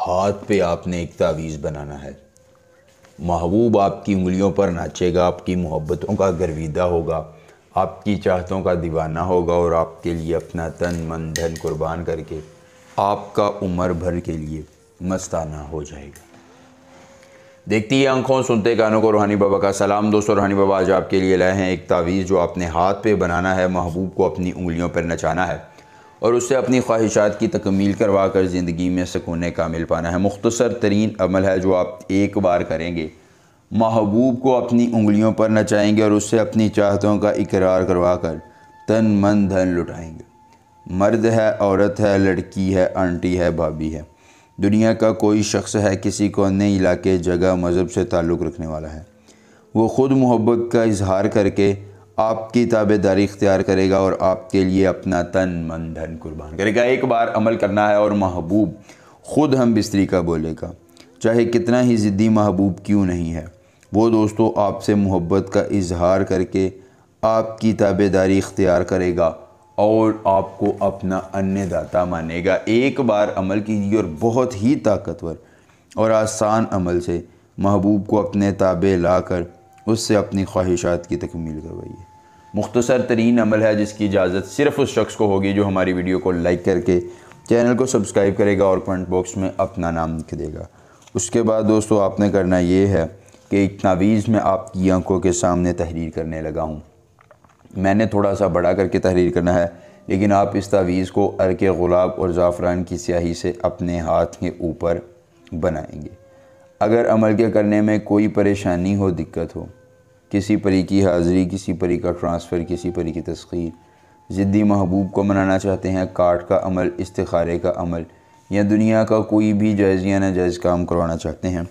ہاتھ پہ آپ نے ایک تعویذ بنانا ہے۔ محبوب آپ کی انگلیوں پر ناچے گا، آپ کی محبتوں کا گرویدہ ہوگا، آپ کی چاہتوں کا دیوانہ ہوگا اور آپ کے لیے اپنا تن من دھن قربان کر کے آپ کا عمر بھر کے لیے مستانہ ہو جائے گا۔ دیکھتی ہے آنکھوں، سنتے کانوں کو روحانی بابا کا سلام۔ دوستو، روحانی بابا آج آپ کے لیے لائے ہیں ایک تعویذ جو آپ نے ہاتھ پہ بنانا ہے، محبوب کو اپنی انگلیوں پر نچانا ہے اور اس سے اپنی خواہشات کی تکمیل کروا کر زندگی میں سکون کامل پانا ہے۔ مختصر ترین عمل ہے جو آپ ایک بار کریں گے، محبوب کو اپنی انگلیوں پر نچائیں گے اور اس سے اپنی چاہتوں کا اقرار کروا کر تن من دھن لٹائیں گے۔ مرد ہے، عورت ہے، لڑکی ہے، آنٹی ہے، بھابھی ہے، دنیا کا کوئی شخص ہے، کسی کونے علاقے جگہ مذہب سے تعلق رکھنے والا ہے، وہ خود محبت کا اظہار کر کے آپ کی تابع داری اختیار کرے گا اور آپ کے لیے اپنا تن من دھن قربان کرے گا۔ ایک بار عمل کرنا ہے اور محبوب خود ہم بستری کا بولے گا، چاہے کتنا ہی ضدی محبوب کیوں نہیں ہے، وہ دوستو آپ سے محبت کا اظہار کر کے آپ کی تابع داری اختیار کرے گا اور آپ کو اپنا ان داتا مانے گا۔ ایک بار عمل کیجیے اور بہت ہی طاقتور اور آسان عمل سے محبوب کو اپنے تابع لا کر اس سے اپنی خواہشات کی تکمیل کروائیے۔ مختصر ترین عمل ہے جس کی اجازت صرف اس شخص کو ہوگی جو ہماری ویڈیو کو لائک کر کے چینل کو سبسکرائب کرے گا اور کمنٹ باکس میں اپنا نام لکھ دے گا۔ اس کے بعد دوستو آپ نے کرنا یہ ہے کہ ایک تعویذ میں آپ کی آنکھوں کے سامنے تحریر کرنے لگا ہوں، میں نے تھوڑا سا بڑا کر کے تحریر کرنا ہے، لیکن آپ اس تعویذ کو عرق گلاب اور زعفران کی سیاہی سے اپنے ہاتھ کے اوپر بنائیں گے۔ اگر عمل کے کرنے میں کوئی پریشانی ہو، دقت ہو، کسی پری کی حاضری، کسی پری کا ٹرانسفر، کسی پری کی تسخیر، ضدی محبوب کو منانا چاہتے ہیں، کارڈ کا عمل، استخارے کا عمل یا دنیا کا کوئی بھی جائز یا ناجائز کام کروانا چاہتے ہیں،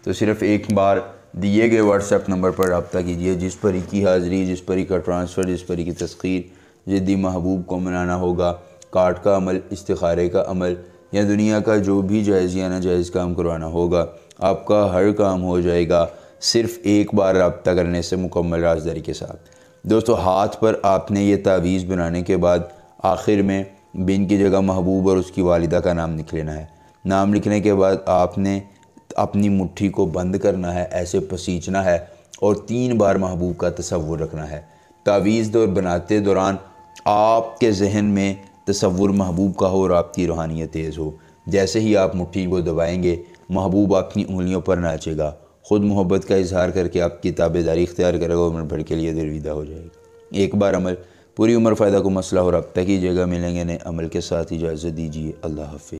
تو صرف ایک بار دیے گئے واٹس ایپ نمبر پر رابطہ کیجیے۔ جس پری کی حاضری، جس پری کا ٹرانسفر، جس پری کی تسخیر، ضدی محبوب کو منانا ہوگا، کارڈ کا عمل، استخارے کا عمل یا دنیا کا جو بھی جائز یا ناجائز کام کروانا ہوگا، آپ کا ہر کام ہو جائے گا صرف ایک بار رابطہ کرنے سے مکمل رازداری کے ساتھ۔ دوستو ہاتھ پر آپ نے یہ تعویذ بنانے کے بعد آخر میں بن کی جگہ محبوب اور اس کی والدہ کا نام لکھ لینا ہے۔ نام لکھنے کے بعد آپ نے اپنی مٹھی کو بند کرنا ہے، ایسے پسیچنا ہے اور 3 بار محبوب کا تصور رکھنا ہے۔ تعویذ بناتے دوران آپ کے ذہن میں تصور محبوب کا ہو اور آپ کی روحانیت تیز ہو۔ جیسے ہی آپ مٹھی کو دبائیں گے، محبوب آپ کی انگلیوں پر ناچے گا، خود محبت کا اظہار کر کے آپ کی تابع داری اختیار کرے گا اور عمر بھر کے لیے درویدہ ہو جائے گا۔ ایک بار عمل، پوری عمر فائدہ کو مسئلہ ہو، رابطہ کیجیے گا۔ ملیں گے نئے عمل کے ساتھ، اجازت دیجیے، اللہ حافظ۔